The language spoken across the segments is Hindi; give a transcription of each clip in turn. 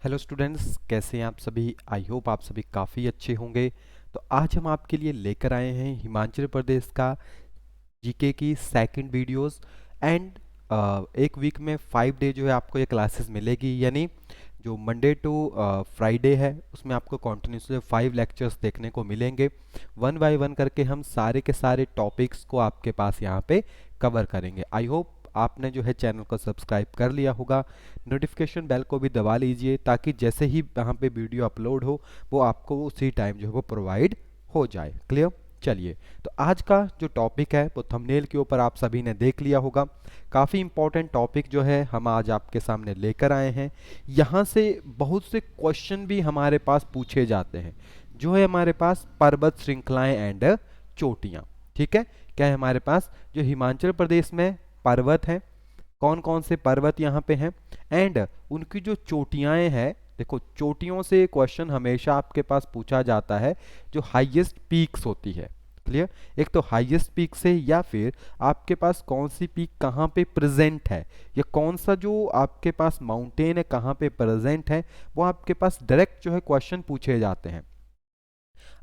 हेलो स्टूडेंट्स, कैसे हैं आप सभी। आई होप आप सभी काफ़ी अच्छे होंगे। तो आज हम आपके लिए लेकर आए हैं हिमाचल प्रदेश का जीके की सेकंड वीडियोस एंड एक वीक में 5 डे जो है आपको ये क्लासेस मिलेगी, यानी जो मंडे टू फ्राइडे है उसमें आपको कॉन्टिन्यूसली 5 लेक्चर्स देखने को मिलेंगे। वन बाय वन करके हम सारे के सारे टॉपिक्स को आपके पास यहाँ पे कवर करेंगे। आई होप आपने जो है चैनल को सब्सक्राइब कर लिया होगा, नोटिफिकेशन बेल को भी दबा लीजिए ताकि जैसे ही यहाँ पे वीडियो अपलोड हो वो आपको उसी टाइम जो है वो प्रोवाइड हो जाए। क्लियर। चलिए, तो आज का जो टॉपिक है वो थंबनेल के ऊपर आप सभी ने देख लिया होगा। काफ़ी इंपॉर्टेंट टॉपिक जो है हम आज आपके सामने लेकर आए हैं। यहाँ से बहुत से क्वेश्चन भी हमारे पास पूछे जाते हैं, जो है हमारे पास पर्वत श्रृंखलाएं एंड चोटियाँ। ठीक है, क्या है हमारे पास जो हिमाचल प्रदेश में पर्वत हैं, कौन कौन से पर्वत यहाँ पे हैं एंड उनकी जो चोटियाँ हैं। देखो, चोटियों से क्वेश्चन हमेशा आपके पास पूछा जाता है जो हाईएस्ट पीक्स होती है। क्लियर। एक तो हाईएस्ट पीक से, या फिर आपके पास कौन सी पीक कहाँ पे प्रेजेंट है, या कौन सा जो आपके पास माउंटेन है कहाँ पे प्रेजेंट है, वो आपके पास डायरेक्ट जो है क्वेश्चन पूछे जाते हैं।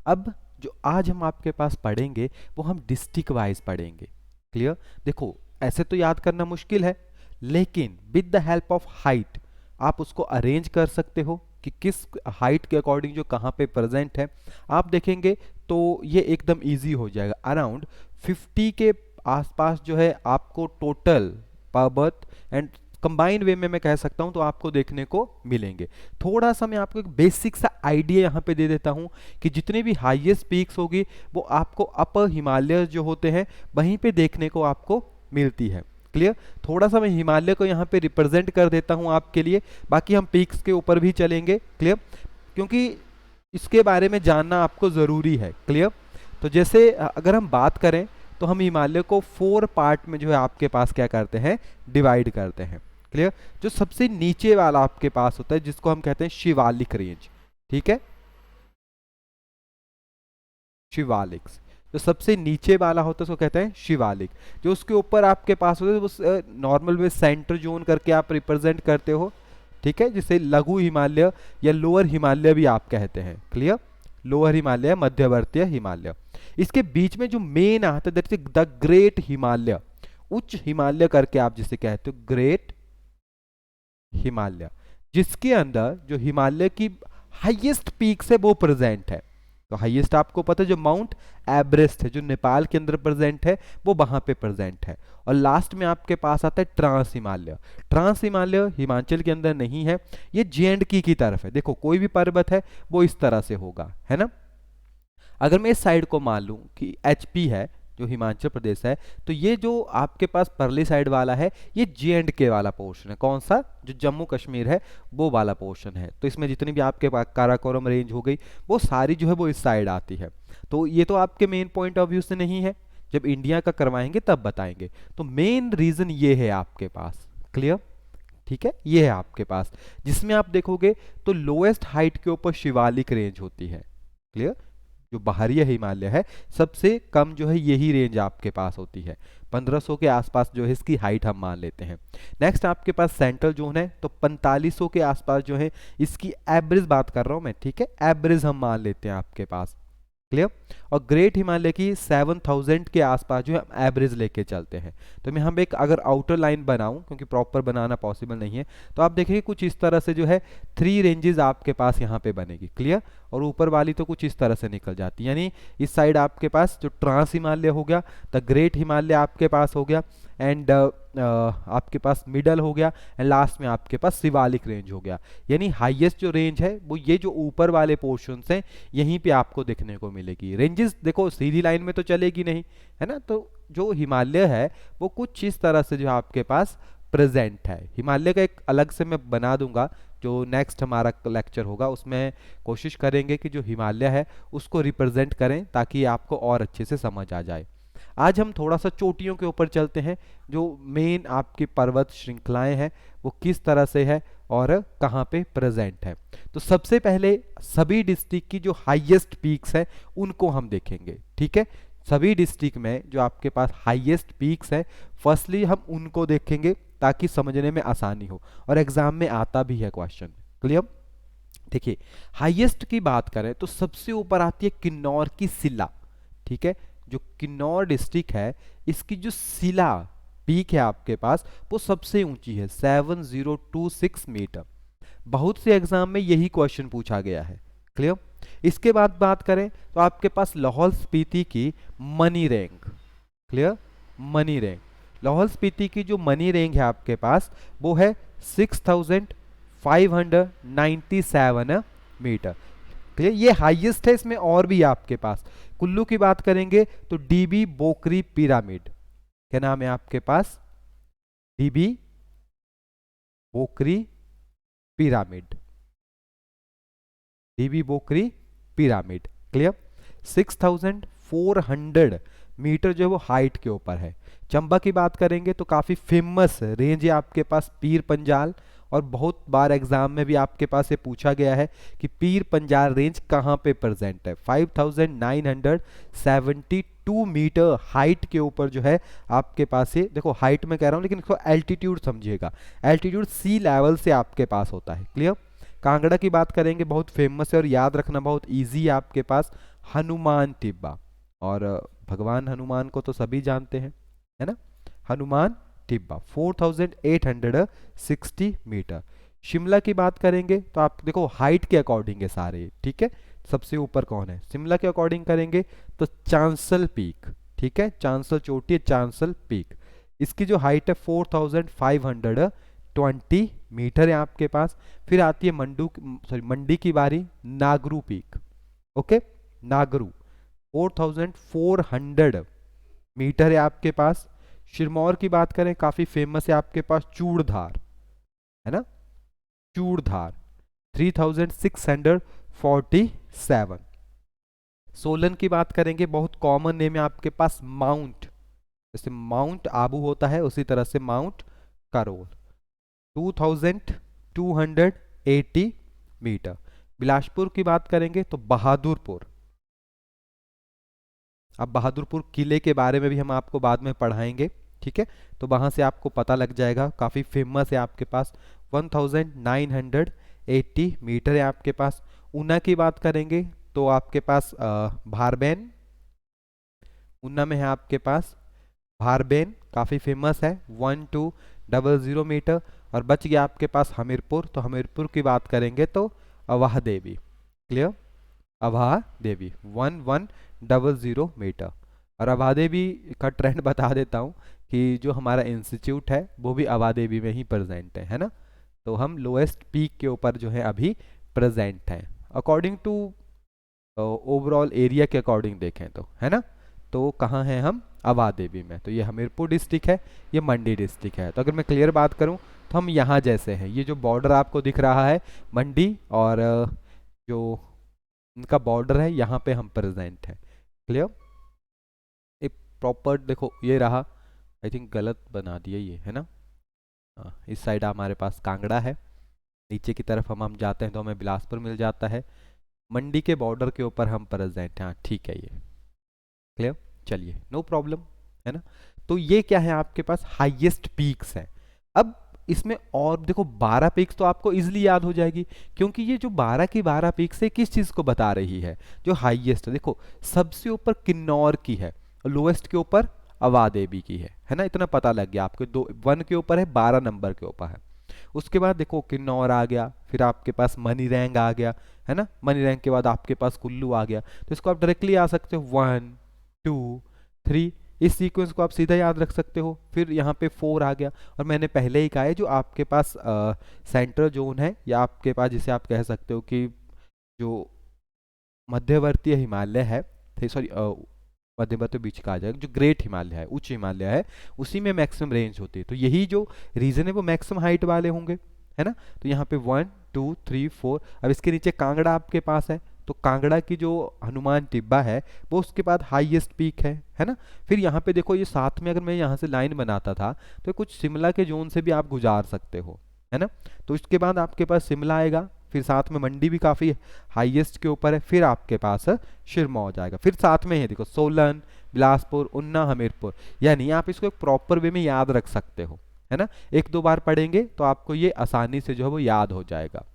अब जो आज हम आपके पास पढ़ेंगे वो हम डिस्ट्रिक्ट वाइज पढ़ेंगे। क्लियर। देखो, ऐसे तो याद करना मुश्किल है, लेकिन with the help of height आप उसको अरेंज कर सकते हो कि किस हाइट के अकॉर्डिंग जो कहाँ पे प्रेजेंट है। आप देखेंगे तो ये एकदम इजी हो जाएगा। अराउंड 50 के आसपास जो है आपको टोटल पर्वत एंड कंबाइंड वे में मैं कह सकता हूं तो आपको देखने को मिलेंगे। थोड़ा सा मैं आपको एक बेसिक सा आइडिया यहाँ पे दे देता हूँ कि जितने भी हाईएस्ट पीक्स होगी वो आपको अपर हिमालय जो होते हैं वहीं पे देखने को आपको मिलती है। क्लियर। थोड़ा सा मैं हिमालय को यहाँ पे रिप्रेजेंट कर देता हूँ आपके लिए, बाकी हम पीक्स के ऊपर भी चलेंगे। क्लियर, क्योंकि इसके बारे में जानना आपको ज़रूरी है। क्लियर। तो जैसे अगर हम बात करें तो हम हिमालय को 4 पार्ट में जो है आपके पास क्या करते हैं, डिवाइड करते हैं। क्लियर। जो सबसे नीचे वाला आपके पास होता है जिसको हम कहते हैं शिवालिक रेंज। ठीक है, शिवालिक्स। जो सबसे नीचे वाला होता है उसको कहते हैं शिवालिक। जो उसके ऊपर आपके पास होता है वो नॉर्मल में सेंटर जोन करके आप रिप्रेजेंट करते हो। ठीक है, जिसे लघु हिमालय या लोअर हिमालय भी आप कहते हैं। क्लियर। लोअर हिमालय, मध्यवर्तीय हिमालय। इसके बीच में जो मेन आता है that is the great Himalaya, उच्च हिमालय करके आप जिसे कहते हो, ग्रेट हिमालय, जिसके अंदर जो हिमालय की हाईएस्ट पीक्स है वो प्रेजेंट है। तो हाईएस्ट आपको पता है जो माउंट एवरेस्ट है जो नेपाल के अंदर प्रेजेंट है वो वहां पे प्रेजेंट है। और लास्ट में आपके पास आता है ट्रांस हिमालय। ट्रांस हिमालय हिमाचल के अंदर नहीं है, ये जे&के की तरफ है। देखो, कोई भी पर्वत है वो इस तरह से होगा, है ना। अगर मैं इस साइड को मान लूं कि एचपी है, जो हिमाचल प्रदेश है, तो ये जो आपके पास परली साइड वाला है ये जे&के वाला पोर्शन है। कौन सा, जो जम्मू कश्मीर है वो वाला पोर्शन है। तो इसमें जितनी भी आपके पास काराकोरम रेंज हो गई वो सारी जो है वो इस साइड आती है। तो ये तो आपके मेन पॉइंट ऑफ व्यू से नहीं है, जब इंडिया का करवाएंगे तब बताएंगे। तो मेन रीजन ये है आपके पास। क्लियर। ठीक है, ये है आपके पास, जिसमें आप देखोगे तो लोएस्ट हाइट के ऊपर शिवालिक रेंज होती है। क्लियर। जो बाहरी हिमालय है सबसे कम जो है यही रेंज आपके पास होती है। 1500 के आसपास जो है इसकी हाइट हम मान लेते हैं। नेक्स्ट आपके पास सेंट्रल जोन है, तो 4500 के आसपास जो है इसकी एवरेज बात कर रहा हूं मैं। ठीक है, एवरेज हम मान लेते हैं आपके पास। क्लियर। और ग्रेट हिमालय की 7000 के आसपास जो है हम एवरेज लेके चलते हैं। तो मैं हम एक अगर आउटर लाइन बनाऊं, क्योंकि प्रॉपर बनाना पॉसिबल नहीं है, तो आप देखेंगे कुछ इस तरह से जो है 3 रेंजेस आपके पास यहाँ पे बनेगी। क्लियर। और ऊपर वाली तो कुछ इस तरह से निकल जाती है, यानी इस साइड आपके पास जो ट्रांस हिमालय हो गया, द ग्रेट हिमालय आपके पास हो गया, एंड आपके पास मिडल हो गया, एंड लास्ट में आपके पास शिवालिक रेंज हो गया। यानी हाईएस्ट जो रेंज है वो ये जो ऊपर वाले पोर्शन हैं यहीं पे आपको देखने को मिलेगी। रेंजेस देखो सीधी लाइन में तो चलेगी नहीं, है ना। तो जो हिमालय है वो कुछ इस तरह से जो आपके पास प्रेजेंट है। हिमालय का एक अलग से मैं बना दूंगा, जो नेक्स्ट हमारा लेक्चर होगा उसमें कोशिश करेंगे कि जो हिमालय है उसको रिप्रेजेंट करें ताकि आपको और अच्छे से समझ आ जाए। आज हम थोड़ा सा चोटियों के ऊपर चलते हैं, जो मेन आपकी पर्वत श्रृंखलाएं हैं वो किस तरह से है और कहाँ पे प्रेजेंट है। तो सबसे पहले सभी डिस्ट्रिक्ट की जो हाईएस्ट पीक्स है उनको हम देखेंगे। ठीक है, सभी डिस्ट्रिक्ट में जो आपके पास हाईएस्ट पीक्स है फर्स्टली हम उनको देखेंगे ताकि समझने में आसानी हो, और एग्जाम में आता भी है क्वेश्चन। क्लियर। देखिए हाईएस्ट की बात करें तो सबसे ऊपर आती है किन्नौर की सिला, ठीक है। जो किन्नौर डिस्ट्रिक्ट है इसकी जो सिला पीक है आपके पास वो सबसे ऊंची है 7026 मीटर। बहुत से एग्जाम में यही क्वेश्चन पूछा गया है, क्लियर। इसके बाद बात करें तो आपके पास लाहौल स्पीति की money rank, clear, money rank. Lahaul Spiti की जो मनी रैंक है आपके पास वो है 6597 मीटर, क्लियर। ये हाईएस्ट है, इसमें और भी है आपके पास। कुल्लू की बात करेंगे तो डीबी बोकरी पिरामिड, क्या नाम है आपके पास, डीबी बोकरी पिरामिड, डीबी बोकरी पिरामिड, क्लियर। 6400 मीटर जो है वो हाइट के ऊपर है। चंबा की बात करेंगे तो काफ़ी फेमस रेंज है आपके पास पीर पंजाल, और बहुत बार एग्जाम में भी आपके पास ये पूछा गया है कि पीर पंजाल रेंज कहाँ पे प्रेजेंट है। 5972 मीटर हाइट के ऊपर जो है आपके पास ये, देखो हाइट में कह रहा हूँ लेकिन इसको एल्टीट्यूड समझिएगा, एल्टीट्यूड सी लेवल से आपके पास होता है, क्लियर। कांगड़ा की बात करेंगे, बहुत फेमस है और याद रखना बहुत इजी है आपके पास, हनुमान टिब्बा। और भगवान हनुमान को तो सभी जानते हैं, है ना, हनुमान टिब्बा 4860 मीटर। शिमला की बात करेंगे तो आप देखो हाइट के अकॉर्डिंग है सारे, ठीक है। सबसे ऊपर कौन है शिमला के अकॉर्डिंग करेंगे तो चांसल पीक, ठीक है, चांसल चोटी है, चांसल पीक। इसकी जो हाइट है 4520 मीटर है आपके पास। फिर आती है मंडी की बारी, Nagaru peak, okay, Nagaru 4400 metre है आपके पास। सिरमौर की बात करें काफी फेमस है आपके पास चूड़धार, है ना, चूड़धार 3647। सोलन की बात करेंगे, बहुत कॉमन नेम है आपके पास माउंट, जैसे माउंट आबू होता है उसी तरह से माउंट करोल 2280 मीटर। बिलासपुर की बात करेंगे तो बहादुरपुर, अब बहादुरपुर किले के बारे में भी हम आपको बाद में पढ़ाएंगे, ठीक है, तो वहां से आपको पता लग जाएगा, काफ़ी फेमस है आपके पास 1980 मीटर है आपके पास। ऊना की बात करेंगे तो आपके पास भारबेन, ऊना में है आपके पास भारबेन, काफ़ी फेमस है 1200 मीटर। और बच गया आपके पास हमीरपुर, तो हमीरपुर की बात करेंगे तो अवाह देवी, क्लियर, अवाह देवी 1100 मीटर। और अवाह देवी का ट्रेंड बता देता हूँ कि जो हमारा इंस्टीट्यूट है वो भी अवाह देवी में ही प्रेजेंट है ना, तो हम लोएस्ट पीक के ऊपर जो है अभी प्रेजेंट हैं अकॉर्डिंग टू ओवरऑल एरिया के अकॉर्डिंग देखें तो, है ना। तो कहाँ हैं हम, अवाह देवी में। तो ये हमीरपुर डिस्ट्रिक्ट है, ये मंडी डिस्ट्रिक्ट है। तो अगर मैं क्लियर बात करूँ तो हम यहाँ जैसे हैं, ये जो बॉर्डर आपको दिख रहा है मंडी और जो इनका बॉर्डर है यहाँ पे हम प्रेजेंट हैं, क्लियर। एक प्रॉपर देखो ये रहा, आई थिंक गलत बना दिया ये, है ना। इस साइड हमारे पास कांगड़ा है, नीचे की तरफ हम जाते हैं तो हमें बिलासपुर मिल जाता है, मंडी के बॉर्डर के ऊपर हम प्रेजेंट हैं। हाँ ठीक है, ये क्लियर, चलिए नो प्रॉब्लम, है ना। तो ये क्या है आपके पास हाईएस्ट पीक्स है। अब इसमें और देखो 12 पीक्स तो आपको इजीली याद हो जाएगी, क्योंकि ये जो 12 की 12 पीक्स है किस चीज़ को बता रही है, जो हाईएस्ट है। देखो सबसे ऊपर किन्नौर की है, लोएस्ट के ऊपर अवाह देवी की है ना, इतना पता लग गया आपको। 1 के ऊपर है, 12 नंबर के ऊपर है। उसके बाद देखो किन्नौर आ गया, फिर आपके पास मनी रैंक आ गया, है ना, मनी रैंक के बाद आपके पास कुल्लू आ गया। तो इसको आप डायरेक्टली आ सकते हो 1 2 3, इस सीक्वेंस को आप सीधा याद रख सकते हो। फिर यहाँ पे 4 आ गया, और मैंने पहले ही कहा है जो आपके पास सेंट्रल जोन है, या आपके पास जिसे आप कह सकते हो कि जो मध्यवर्ती हिमालय है, सॉरी मध्यवर्ती बीच का आ जाएगा, जो ग्रेट हिमालय है, उच्च हिमालय है, उसी में मैक्सिमम रेंज होती है। तो यही जो रीजन है वो मैक्सिमम हाइट वाले होंगे, है ना। तो यहाँ पे 1 2 3 4, अब इसके नीचे कांगड़ा आपके पास है, तो कांगड़ा की जो हनुमान टिब्बा है वो उसके बाद हाईएस्ट पीक है ना। फिर यहाँ पे देखो ये साथ में, अगर मैं यहाँ से लाइन बनाता था तो कुछ शिमला के जोन से भी आप गुजार सकते हो, है ना। तो इसके बाद आपके पास शिमला आएगा, फिर साथ में मंडी भी काफ़ी हाईएस्ट के ऊपर है, फिर आपके पास सिरमौर जाएगा, फिर साथ में है देखो सोलन, बिलासपुर, ऊना, हमीरपुर। यानी आप इसको एक प्रॉपर वे में याद रख सकते हो, है ना। 1-2 बार पढ़ेंगे तो आपको ये आसानी से जो है वो याद हो जाएगा,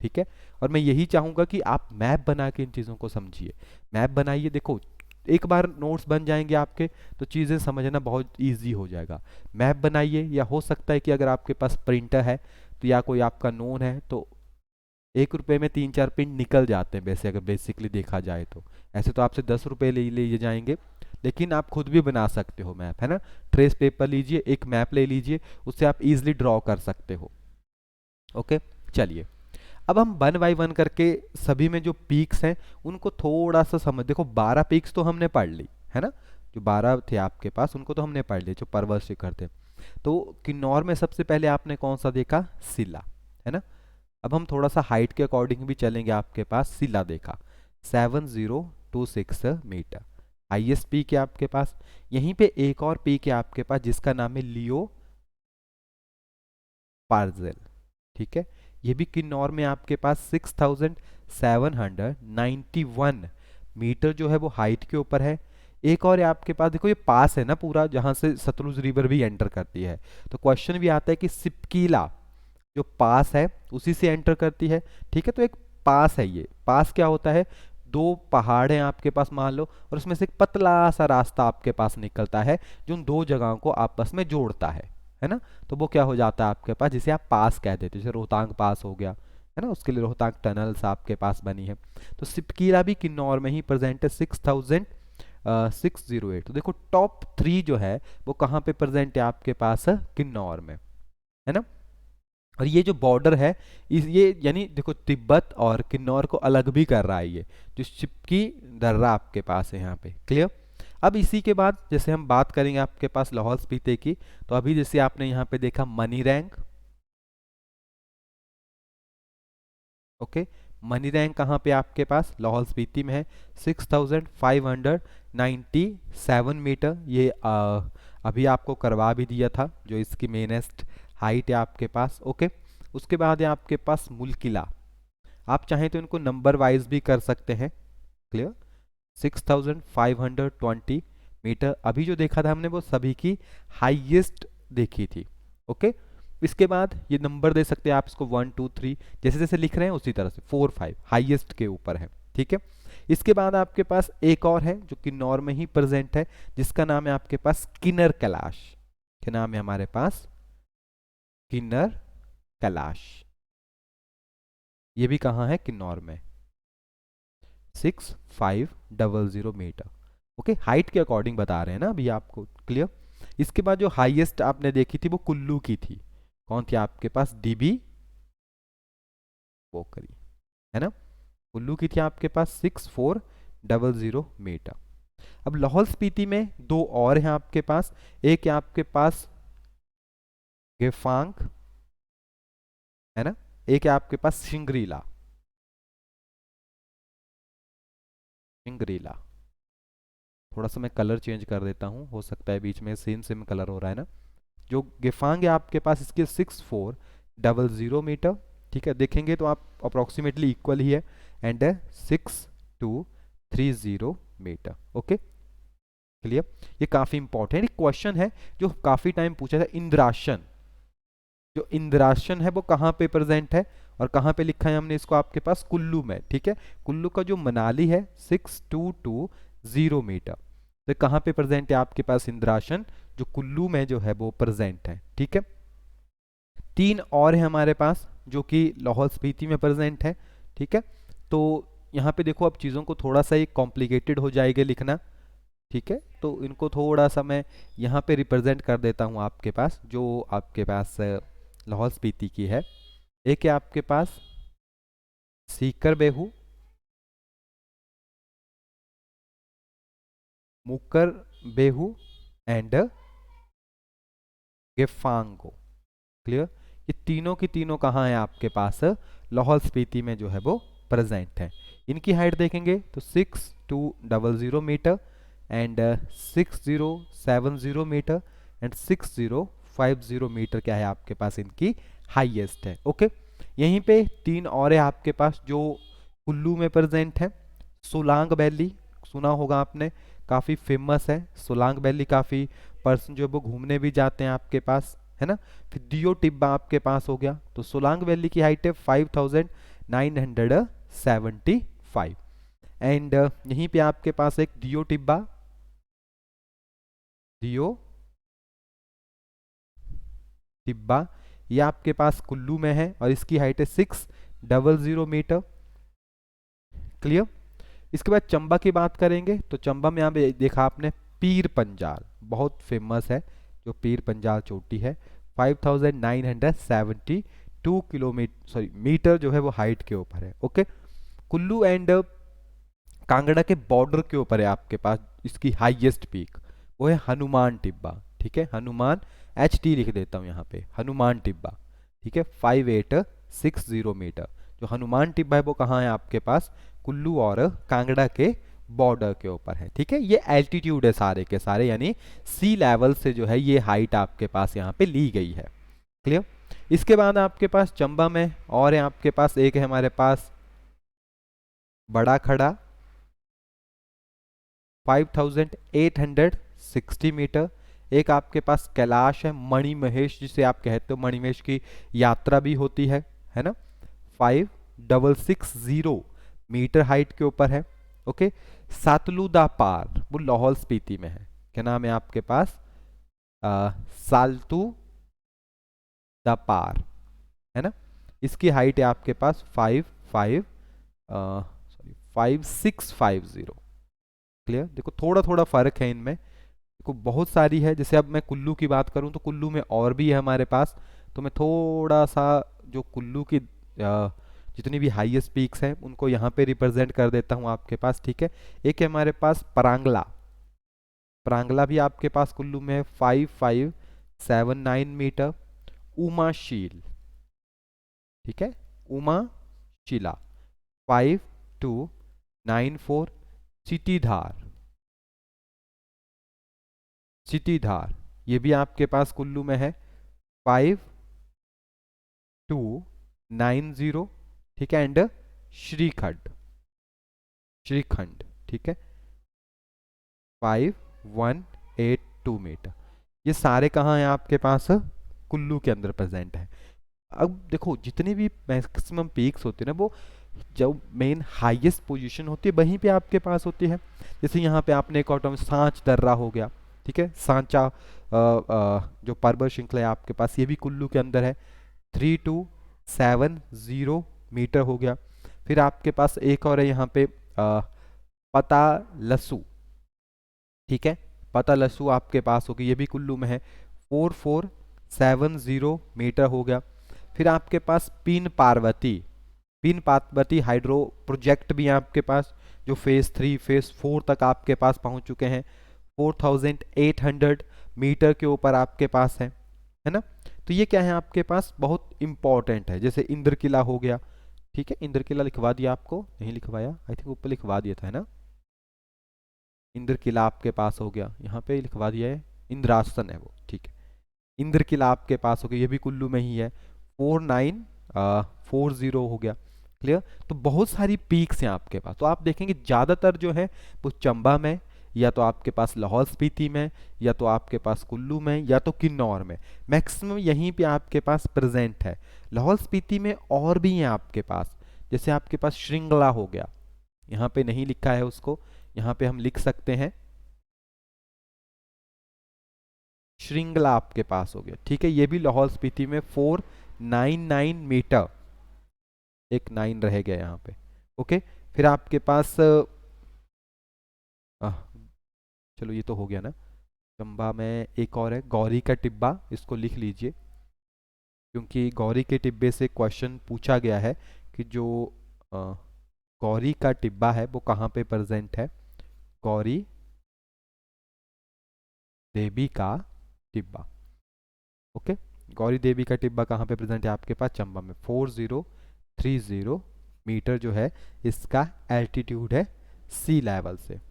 ठीक है। और मैं यही चाहूंगा कि आप मैप बना के इन चीज़ों को समझिए, मैप बनाइए। देखो एक बार नोट्स बन जाएंगे आपके तो चीज़ें समझना बहुत इजी हो जाएगा। मैप बनाइए, या हो सकता है कि अगर आपके पास प्रिंटर है तो या कोई आपका नोन है तो 1 रुपए में 3-4 प्रिंट निकल जाते हैं वैसे, अगर बेसिकली देखा जाए तो। ऐसे तो आपसे 10 रुपए ले लिए जाएंगे, लेकिन आप खुद भी बना सकते हो मैप, है ना। ट्रेस पेपर लीजिए, एक मैप ले लीजिए, उससे आप इजीली ड्रॉ कर सकते हो। ओके, चलिए अब हम वन बाई वन करके सभी में जो पीक्स हैं उनको थोड़ा सा समझ। देखो 12 पीक्स तो हमने पढ़ ली है ना, जो 12 थे आपके पास उनको तो हमने पढ़ लिए, जो पर्वत शिखर थे। तो किन्नौर में सबसे पहले आपने कौन सा देखा, सिला, है ना। अब हम थोड़ा सा हाइट के अकॉर्डिंग भी चलेंगे। आपके पास सिला देखा 7026 मीटर, हाईएस्ट पीक है आपके पास। यहीं पे एक और पीक है आपके पास जिसका नाम है लियो पार्जेल, ठीक है। ये भी किन्नौर में आपके पास 6791 मीटर जो है वो हाइट के ऊपर है। एक और है आपके पास, देखो ये पास है ना पूरा, जहां से सतलुज रिवर भी एंटर करती है। तो क्वेश्चन भी आता है कि सिपकीला जो पास है उसी से एंटर करती है, ठीक है। तो एक पास है, ये पास क्या होता है, दो पहाड़ हैं आपके पास मान लो, और उसमें से एक पतला सा रास्ता आपके पास निकलता है जो उन दो जगहों को आपस में जोड़ता है ना। तो वो क्या हो जाता है आपके पास, जिसे आप पास कह देते हो, जैसे रोहतांग पास हो गया है ना, उसके लिए रोहतांग टनल्स आपके पास बनी है। तो सिपकीला भी किन्नौर में ही प्रेजेंट है, 6608। तो देखो टॉप 3 जो है वो कहाँ पे प्रेजेंट है आपके पास, किन्नौर में, है ना। और ये जो बॉर्डर है ये यानी देखो तिब्बत और किन्नौर को अलग भी कर रहा है, ये जो चिपकी दर्रा आपके पास है यहाँ पे, क्लियर। अब इसी के बाद जैसे हम बात करेंगे आपके पास लाहौल स्पीति की, तो अभी जैसे आपने यहाँ पे देखा money rank, okay. Money rank कहाँ पे आपके पास, लाहौल स्पीति में है, 6597 मीटर। ये अभी आपको करवा भी दिया था, जो इसकी मेनेस्ट हाइट है आपके पास, ओके। उसके बाद है आपके पास मुल्किला, आप चाहें तो इनको नंबर वाइज भी कर सकते हैं, क्लियर। 6520 मीटर अभी जो देखा था हमने वो सभी की हाईएस्ट देखी थी, ओके। इसके बाद ये नंबर दे सकते हैं आप इसको 1 2 3, जैसे जैसे लिख रहे हैं उसी तरह से 4 5 हाईएस्ट के ऊपर है, ठीक है। इसके बाद आपके पास एक और है जो किन्नौर में ही प्रेजेंट है, जिसका नाम है आपके पास किन्नर कैलाश। क्या नाम है हमारे पास, किन्नर कैलाश। ये भी कहाँ है, किन्नौर में, 6500 मीटर, ओके। हाइट के अकॉर्डिंग बता रहे हैं ना अभी आपको, क्लियर। इसके बाद जो हाईएस्ट आपने देखी थी वो कुल्लू की थी, कौन थी आपके पास, डीबी पोखरी, है ना। कुल्लू की थी आपके पास 6400 मीटर। अब लाहौल स्पीति में दो और हैं आपके पास, एक है आपके पास गेफांग, है ना, एक है आपके पास सिंगरीला, सिंगरीला। थोड़ा सा मैं कलर चेंज कर देता हूँ, हो सकता है बीच में सेम सेम कलर हो रहा है ना। जो गेफांग है आपके पास इसके 6400 मीटर, ठीक है। देखेंगे तो आप अप्रोक्सीमेटली इक्वल ही है, एंड 6230 मीटर, ओके, क्लियर। ये काफी इंपॉर्टेंट क्वेश्चन है जो काफी टाइम पूछा था। इंद्रासन, जो इंद्रासन है वो कहाँ पे प्रेजेंट है और कहाँ पे लिखा है हमने इसको, आपके पास कुल्लू में, ठीक है। कुल्लू का जो मनाली है 6220 मीटर, तो कहाँ पे प्रेजेंट है आपके पास इंद्रासन, जो कुल्लू में जो है वो प्रेजेंट है, ठीक है। 3 और है हमारे पास जो कि लाहौल स्पीति में प्रेजेंट है, ठीक है। तो यहाँ पे देखो अब चीज़ों को थोड़ा सा एक कॉम्प्लिकेटेड हो जाएगा लिखना, ठीक है। तो इनको थोड़ा सा मैं यहाँ पे रिप्रेजेंट कर देता हूँ आपके पास, जो आपके पास लाहौल स्पीति की है। एक है आपके पास सीकर बेहू, मुकर बेहू एंड गेफांगो, क्लियर। ये तीनों की तीनों कहाँ है आपके पास, लाहौल स्पीति में जो है वो प्रेजेंट है। इनकी हाइट देखेंगे तो 6200 metre and 6070 metre and 6050 metre क्या है आपके पास इनकी हाईएस्ट है, ओके। यहीं पे 3 और है आपके पास जो कुल्लू में प्रेजेंट है। सोलांग वैली सुना होगा आपने, काफ़ी फेमस है सोलांग वैली, काफ़ी पर्सन जो वो घूमने भी जाते हैं आपके पास, है ना। फिर दियो टिब्बा आपके पास हो गया। तो सोलांग वैली की हाइट है 975। एंड यहीं पे आपके पास एक दियो टिब्बा, दियो टिब्बा, ये आपके पास कुल्लू में है और इसकी हाइट है 600 मीटर। क्लियर। इसके बाद चंबा की बात करेंगे तो चंबा में यहाँ पे देखा आपने पीर पंजाल, बहुत फेमस है जो पीर पंजाल चोटी है। 5972 किलोमीटर सॉरी मीटर जो है वो हाइट के ऊपर है। ओके। कुल्लू एंड कांगड़ा के बॉर्डर के ऊपर है आपके पास इसकी हाईएस्ट पीक, वो है हनुमान टिब्बा। ठीक है, हनुमान HT लिख देता हूँ यहाँ पे, हनुमान टिब्बा। ठीक है, 5860 मीटर जो हनुमान टिब्बा है वो कहाँ है आपके पास, कुल्लू और कांगड़ा के बॉर्डर के ऊपर है। ठीक है, ये एल्टीट्यूड है सारे के सारे, यानी सी लेवल से जो है ये हाइट आपके पास यहाँ पे ली गई है। क्लियर। इसके बाद आपके पास चंबा में और है आपके पास एक है हमारे पास बड़ा खड़ा 5860 मीटर। एक आपके पास कैलाश है मणि महेश जिसे आप कहते हो, मणि महेश की यात्रा भी होती है ना, 5660 मीटर हाइट के ऊपर है। ओके। सातलू दा पार वो लाहौल स्पीति में है, क्या नाम है आपके पास, सालतू दा पार है ना, इसकी हाइट है आपके पास 5650। क्लियर। देखो थोड़ा थोड़ा फर्क है इनमें, देखो बहुत सारी है। जैसे अब मैं कुल्लू की बात करूं तो कुल्लू में और भी है हमारे पास, तो मैं थोड़ा सा जो कुल्लू की जितनी भी हाईएस्ट पीक्स हैं उनको यहाँ पे रिप्रेजेंट कर देता हूँ आपके पास। ठीक है, एक है हमारे पास परांगला, परांगला भी आपके पास कुल्लू में है 5579 मीटर। उमाशील, ठीक है, उमाशिला 5294। सिटीधार, सिटीधार ये भी आपके पास कुल्लू में है 5290। ठीक है, एंड श्रीखंड, श्रीखंड ठीक है 5182 मीटर। ये सारे कहाँ हैं आपके पास, कुल्लू के अंदर प्रेजेंट है। अब देखो जितने भी मैक्सिमम पीक्स होते हैं ना वो जो मेन हाईएस्ट पोजीशन होती है वहीं पे आपके पास होती है। जैसे यहाँ पे आपने एक ऑटो में सांच दर्रा हो गया, ठीक है, सांचा जो पर्वत श्रृंखला है आपके पास ये भी कुल्लू के अंदर है, 3270 मीटर हो गया। फिर आपके पास एक और है यहाँ पे पता लसू, ठीक है, पता लसू आपके पास होगी, ये भी कुल्लू में है, 4470 मीटर हो गया। फिर आपके पास पीन पार्वती, पीन पार्वती हाइड्रो प्रोजेक्ट भी है आपके पास जो फेज 3 फेज 4 तक आपके पास पहुंच चुके हैं, 4800 मीटर के ऊपर आपके पास है ना। तो ये क्या है आपके पास, बहुत इंपॉर्टेंट है। जैसे इंद्र किला हो गया, ठीक है, इंद्र किला लिखवा दिया आपको, नहीं लिखवाया, आई थिंक ऊपर लिखवा दिया था, है ना। इंद्र किला आपके पास हो गया, यहाँ पे लिखवा दिया है, इंद्रासन है वो, ठीक है। इंद्र किला आपके पास हो गया, ये भी कुल्लू में ही है, 4940 हो गया। क्लियर। तो बहुत सारी पीक्स हैं आपके पास, तो आप देखेंगे ज़्यादातर जो है वो चंबा में, या तो आपके पास लाहौल स्पीति में, या तो आपके पास कुल्लू में, या तो किन्नौर में, मैक्सिमम यहीं पे आपके पास प्रेजेंट है। लाहौल स्पीति में और भी हैं आपके पास, जैसे आपके पास श्रृंगला हो गया, यहाँ पे नहीं लिखा है उसको, यहाँ पे हम लिख सकते हैं श्रृंगला आपके पास हो गया, ठीक है, ये भी लाहौल स्पीति में 499 मीटर, एक 9 रह गया यहाँ पे। ओके। फिर आपके पास चलो ये तो हो गया ना। चंबा में एक और है गौरी का टिब्बा, इसको लिख लीजिए क्योंकि गौरी के टिब्बे से क्वेश्चन पूछा गया है कि जो गौरी का टिब्बा है वो कहाँ पे प्रेजेंट है, गौरी देवी का टिब्बा। ओके, गौरी देवी का टिब्बा कहाँ पे प्रेजेंट है आपके पास, चंबा में, 4030 मीटर जो है इसका एल्टीट्यूड है सी लेवल से।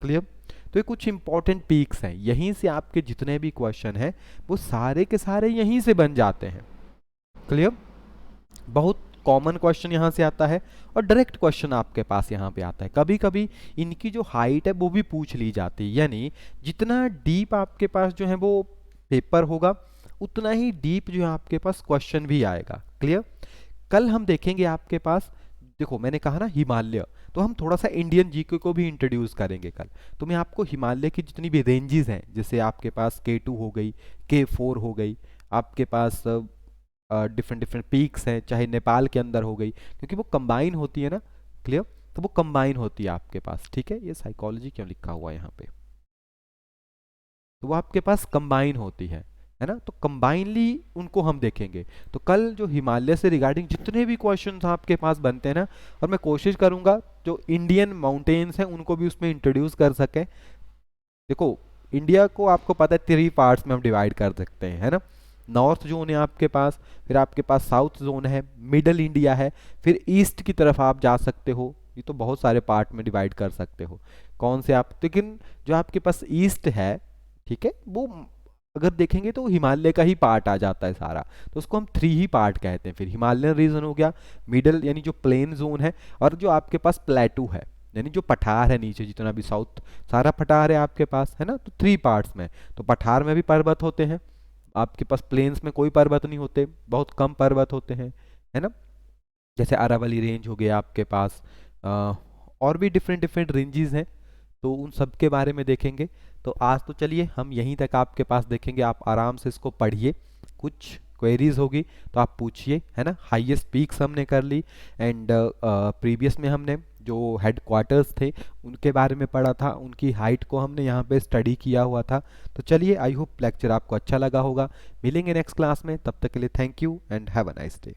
क्लियर। तो ये कुछ इंपॉर्टेंट पीक्स हैं, यहीं से आपके जितने भी क्वेश्चन हैं वो सारे के सारे यहीं से बन जाते हैं। क्लियर। बहुत कॉमन क्वेश्चन यहाँ से आता है और डायरेक्ट क्वेश्चन आपके पास यहाँ पे आता है। कभी कभी इनकी जो हाइट है वो भी पूछ ली जाती है, यानी जितना डीप आपके पास जो है वो पेपर होगा उतना ही डीप जो है आपके पास क्वेश्चन भी आएगा। क्लियर। कल हम देखेंगे आपके पास, देखो मैंने कहा ना हिमालय, तो हम थोड़ा सा इंडियन जीके को भी इंट्रोड्यूस करेंगे कल। तो मैं आपको हिमालय की जितनी भी रेंजेस हैं, जैसे आपके पास K2 हो गई, K4 हो गई, आपके पास डिफरेंट डिफरेंट पीक्स हैं, चाहे नेपाल के अंदर हो गई, क्योंकि वो कंबाइन होती है ना, क्लियर, तो वो कंबाइन होती है आपके पास, ठीक है। ये साइकोलॉजी क्यों लिखा हुआ है यहाँ पे, तो वो आपके पास कंबाइन होती है ना, तो कंबाइनली उनको हम देखेंगे। तो कल जो हिमालय से रिगार्डिंग जितने भी क्वेश्चंस आपके पास बनते हैं ना, और मैं कोशिश करूंगा जो इंडियन माउंटेन्स हैं उनको भी उसमें इंट्रोड्यूस कर सकें। देखो इंडिया को आपको पता है 3 पार्ट्स में हम डिवाइड कर सकते हैं, है ना। नॉर्थ जोन है आपके पास, फिर आपके पास साउथ जोन है, मिडल इंडिया है, फिर ईस्ट की तरफ आप जा सकते हो। ये तो बहुत सारे पार्ट में डिवाइड कर सकते हो, कौन से आप, लेकिन जो आपके पास ईस्ट है, ठीक है, वो अगर देखेंगे तो हिमालय का ही पार्ट आ जाता है सारा, तो उसको हम 3 ही पार्ट कहते हैं। फिर हिमालयन रीजन हो गया, मिडल यानी जो प्लेन जोन है, और जो आपके पास प्लेटू है यानी जो पठार है नीचे जितना भी साउथ सारा पठार है आपके पास, है ना। तो 3 पार्ट्स में, तो पठार में भी पर्वत होते हैं आपके पास, प्लेन्स में कोई पर्वत नहीं होते, बहुत कम पर्वत होते हैं, है ना। जैसे अरावली रेंज हो गया आपके पास, और भी डिफरेंट डिफरेंट रेंजेस हैं, तो उन सब के बारे में देखेंगे। तो आज तो चलिए हम यहीं तक आपके पास देखेंगे, आप आराम से इसको पढ़िए, कुछ क्वेरीज होगी तो आप पूछिए, है ना। हाईएस्ट पीक्स हमने कर ली, एंड प्रीवियस में हमने जो हेड क्वार्टर्स थे उनके बारे में पढ़ा था, उनकी हाइट को हमने यहाँ पे स्टडी किया हुआ था। तो चलिए, आई होप लेक्चर आपको अच्छा लगा होगा। मिलेंगे नेक्स्ट क्लास में, तब तक के लिए thank you and have a nice day.